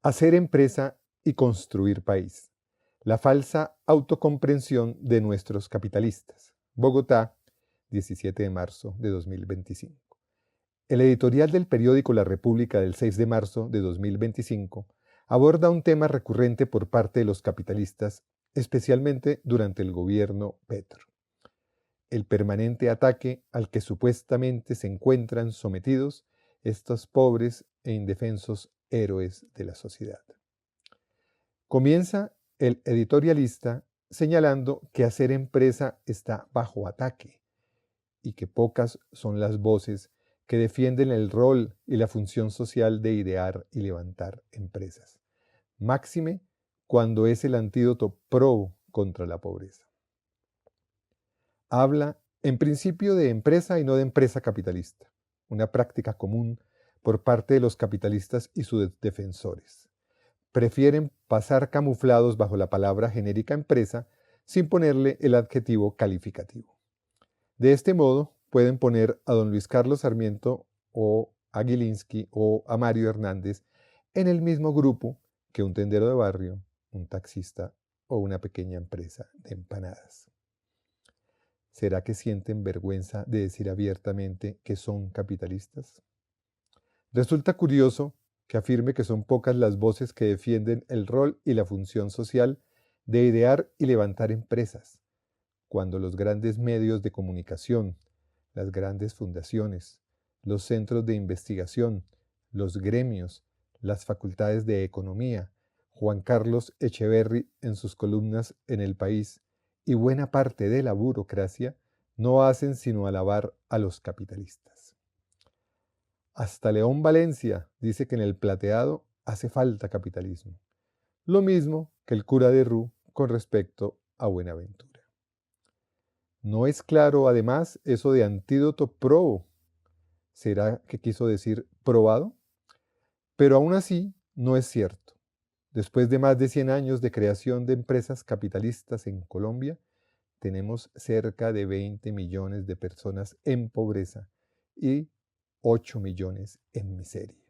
Hacer empresa y construir país. La falsa autocomprensión de nuestros capitalistas. Bogotá, 17 de marzo de 2025. El editorial del periódico La República del 6 de marzo de 2025 aborda un tema recurrente por parte de los capitalistas, especialmente durante el gobierno Petro: el permanente ataque al que supuestamente se encuentran sometidos estos pobres e indefensos héroes de la sociedad. Comienza el editorialista señalando que hacer empresa está bajo ataque y que pocas son las voces que defienden el rol y la función social de idear y levantar empresas, máxime cuando es el antídoto pro contra la pobreza. Habla en principio de empresa y no de empresa capitalista, una práctica común por parte de los capitalistas y sus defensores. Prefieren pasar camuflados bajo la palabra genérica empresa sin ponerle el adjetivo calificativo. De este modo, pueden poner a don Luis Carlos Sarmiento o a Gilinski o a Mario Hernández en el mismo grupo que un tendero de barrio, un taxista o una pequeña empresa de empanadas. ¿Será que sienten vergüenza de decir abiertamente que son capitalistas? Resulta curioso que afirme que son pocas las voces que defienden el rol y la función social de idear y levantar empresas, cuando los grandes medios de comunicación, las grandes fundaciones, los centros de investigación, los gremios, las facultades de economía, Juan Carlos Echeverry en sus columnas en El País y buena parte de la burocracia no hacen sino alabar a los capitalistas. Hasta León Valencia dice que en el plateado hace falta capitalismo, lo mismo que el cura de Rú con respecto a Buenaventura. No es claro, además, eso de antídoto probo. ¿Será que quiso decir probado? Pero aún así, no es cierto. Después de más de 100 años de creación de empresas capitalistas en Colombia, tenemos cerca de 20 millones de personas en pobreza y 8 millones en miseria.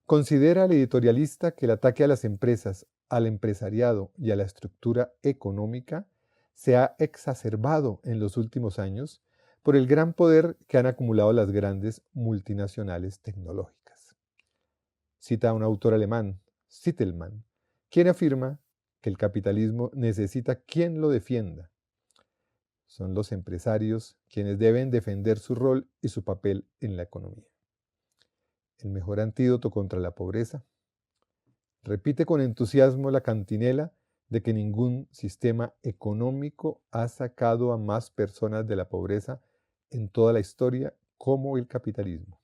Considera el editorialista que el ataque a las empresas, al empresariado y a la estructura económica se ha exacerbado en los últimos años por el gran poder que han acumulado las grandes multinacionales tecnológicas. Cita a un autor alemán, Zitelmann, quien afirma que el capitalismo necesita quien lo defienda. Son los empresarios quienes deben defender su rol y su papel en la economía. El mejor antídoto contra la pobreza. Repite con entusiasmo la cantinela de que ningún sistema económico ha sacado a más personas de la pobreza en toda la historia como el capitalismo.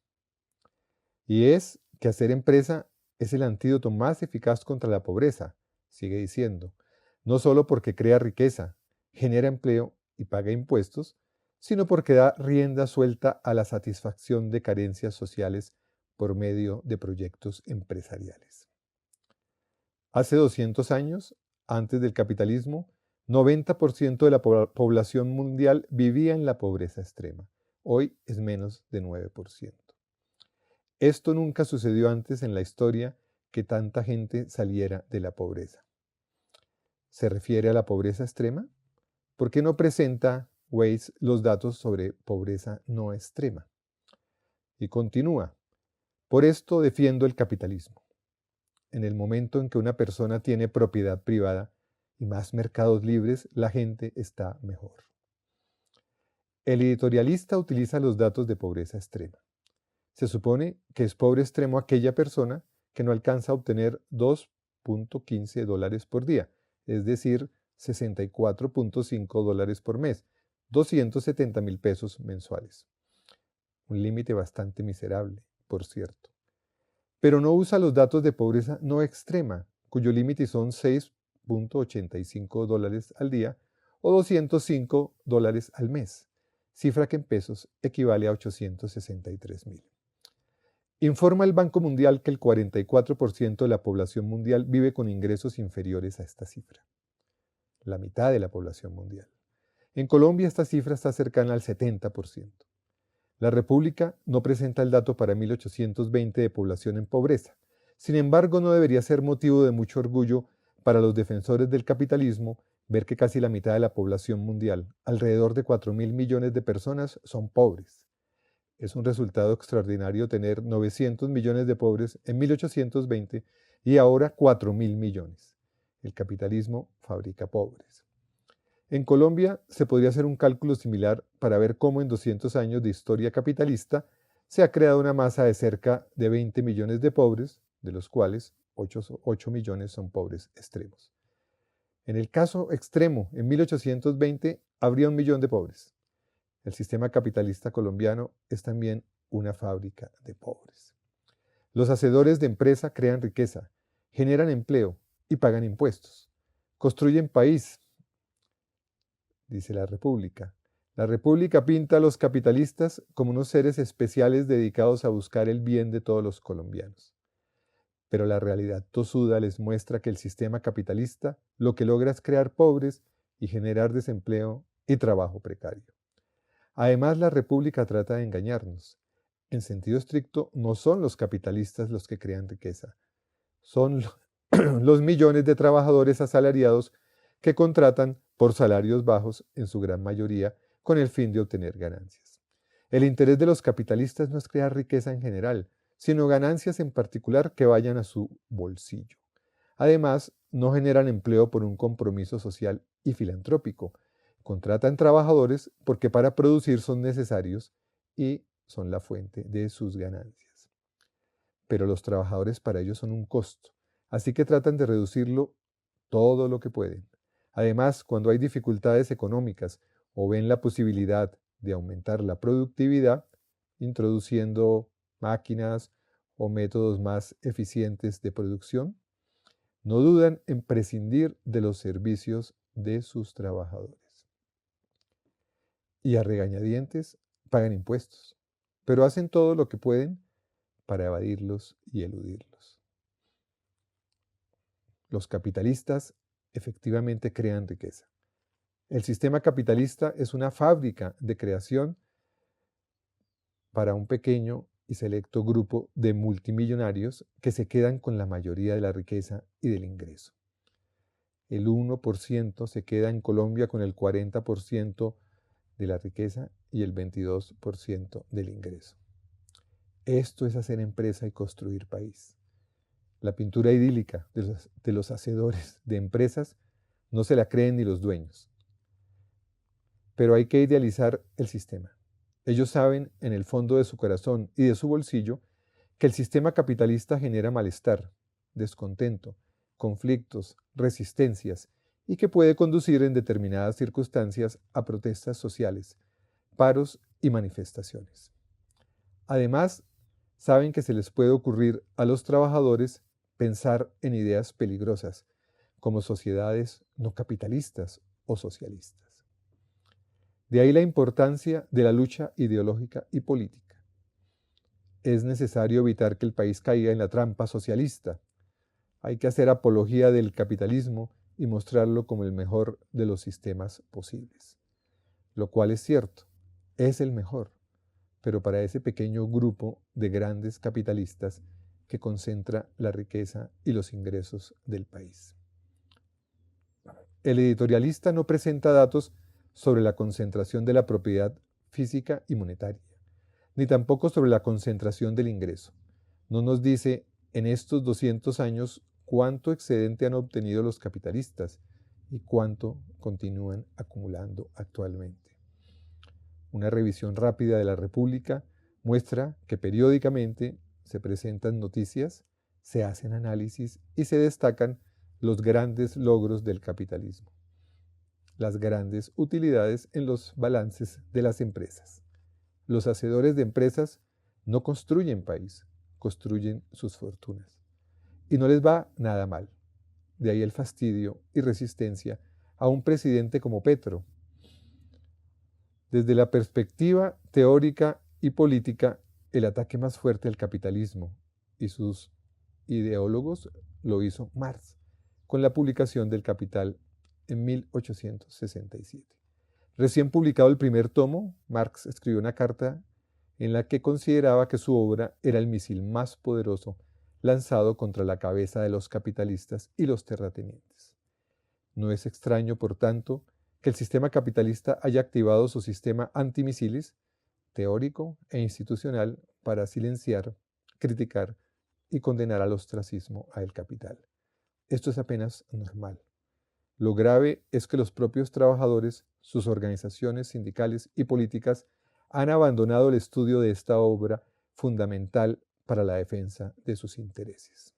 Y es que hacer empresa es el antídoto más eficaz contra la pobreza, sigue diciendo, no solo porque crea riqueza, genera empleo y paga impuestos, sino porque da rienda suelta a la satisfacción de carencias sociales por medio de proyectos empresariales. Hace 200 años, antes del capitalismo, 90% de la población mundial vivía en la pobreza extrema. Hoy es menos de 9%. Esto nunca sucedió antes en la historia, que tanta gente saliera de la pobreza. ¿Se refiere a la pobreza extrema? ¿Por qué no presenta Waze los datos sobre pobreza no extrema? Y continúa: por esto defiendo el capitalismo. En el momento en que una persona tiene propiedad privada y más mercados libres, la gente está mejor. El editorialista utiliza los datos de pobreza extrema. Se supone que es pobre extremo aquella persona que no alcanza a obtener $2.15 por día, es decir, $64.5 por mes, 270,000 pesos mensuales. Un límite bastante miserable, por cierto. Pero no usa los datos de pobreza no extrema, cuyo límite son $6.85 al día o $205 al mes, cifra que en pesos equivale a 863,000. Informa el Banco Mundial que el 44% de la población mundial vive con ingresos inferiores a esta cifra. La mitad de la población mundial. En Colombia esta cifra está cercana al 70%. La República no presenta el dato para 1820 de población en pobreza, Sin embargo, no debería ser motivo de mucho orgullo para los defensores del capitalismo ver que casi la mitad de la población mundial, alrededor de 4.000 millones de personas, son pobres. Es un resultado extraordinario tener 900 millones de pobres en 1820 y ahora 4.000 millones. El capitalismo fabrica pobres. En Colombia se podría hacer un cálculo similar para ver cómo en 200 años de historia capitalista se ha creado una masa de cerca de 20 millones de pobres, de los cuales 8 millones son pobres extremos. En el caso extremo, en 1820 habría 1 millón de pobres. El sistema capitalista colombiano es también una fábrica de pobres. Los hacedores de empresa crean riqueza, generan empleo y pagan impuestos. Construyen país, dice la República. La República pinta a los capitalistas como unos seres especiales dedicados a buscar el bien de todos los colombianos. Pero la realidad tosuda les muestra que el sistema capitalista lo que logra es crear pobres y generar desempleo y trabajo precario. Además, la República trata de engañarnos. En sentido estricto, no son los capitalistas los que crean riqueza, son los millones de trabajadores asalariados que contratan por salarios bajos, en su gran mayoría, con el fin de obtener ganancias. El interés de los capitalistas no es crear riqueza en general, sino ganancias en particular que vayan a su bolsillo. Además, no generan empleo por un compromiso social y filantrópico. Contratan trabajadores porque para producir son necesarios y son la fuente de sus ganancias. Pero los trabajadores para ellos son un costo, así que tratan de reducirlo todo lo que pueden. Además, cuando hay dificultades económicas o ven la posibilidad de aumentar la productividad, introduciendo máquinas o métodos más eficientes de producción, no dudan en prescindir de los servicios de sus trabajadores. Y a regañadientes pagan impuestos, pero hacen todo lo que pueden para evadirlos y eludirlos. Los capitalistas efectivamente crean riqueza. El sistema capitalista es una fábrica de creación para un pequeño y selecto grupo de multimillonarios que se quedan con la mayoría de la riqueza y del ingreso. El 1% se queda en Colombia con el 40% de la riqueza y el 22% del ingreso. Esto es hacer empresa y construir país. La pintura idílica de los hacedores de empresas no se la creen ni los dueños. Pero hay que idealizar el sistema. Ellos saben en el fondo de su corazón y de su bolsillo que el sistema capitalista genera malestar, descontento, conflictos, resistencias y que puede conducir en determinadas circunstancias a protestas sociales, paros y manifestaciones. Además, saben que se les puede ocurrir a los trabajadores pensar en ideas peligrosas, como sociedades no capitalistas o socialistas. De ahí la importancia de la lucha ideológica y política. Es necesario evitar que el país caiga en la trampa socialista. Hay que hacer apología del capitalismo y mostrarlo como el mejor de los sistemas posibles. Lo cual es cierto, es el mejor, pero para ese pequeño grupo de grandes capitalistas que concentra la riqueza y los ingresos del país. El editorialista no presenta datos sobre la concentración de la propiedad física y monetaria, ni tampoco sobre la concentración del ingreso. No nos dice en estos 200 años cuánto excedente han obtenido los capitalistas y cuánto continúan acumulando actualmente. Una revisión rápida de la República muestra que periódicamente se presentan noticias, se hacen análisis y se destacan los grandes logros del capitalismo, las grandes utilidades en los balances de las empresas. Los hacedores de empresas no construyen país, construyen sus fortunas. Y no les va nada mal. De ahí el fastidio y resistencia a un presidente como Petro. Desde la perspectiva teórica y política, el ataque más fuerte al capitalismo y sus ideólogos lo hizo Marx, con la publicación del Capital en 1867. Recién publicado el primer tomo, Marx escribió una carta en la que consideraba que su obra era el misil más poderoso lanzado contra la cabeza de los capitalistas y los terratenientes. No es extraño, por tanto, que el sistema capitalista haya activado su sistema antimisiles, teórico e institucional, para silenciar, criticar y condenar al ostracismo al capital. Esto es apenas normal. Lo grave es que los propios trabajadores, sus organizaciones sindicales y políticas han abandonado el estudio de esta obra fundamental para la defensa de sus intereses.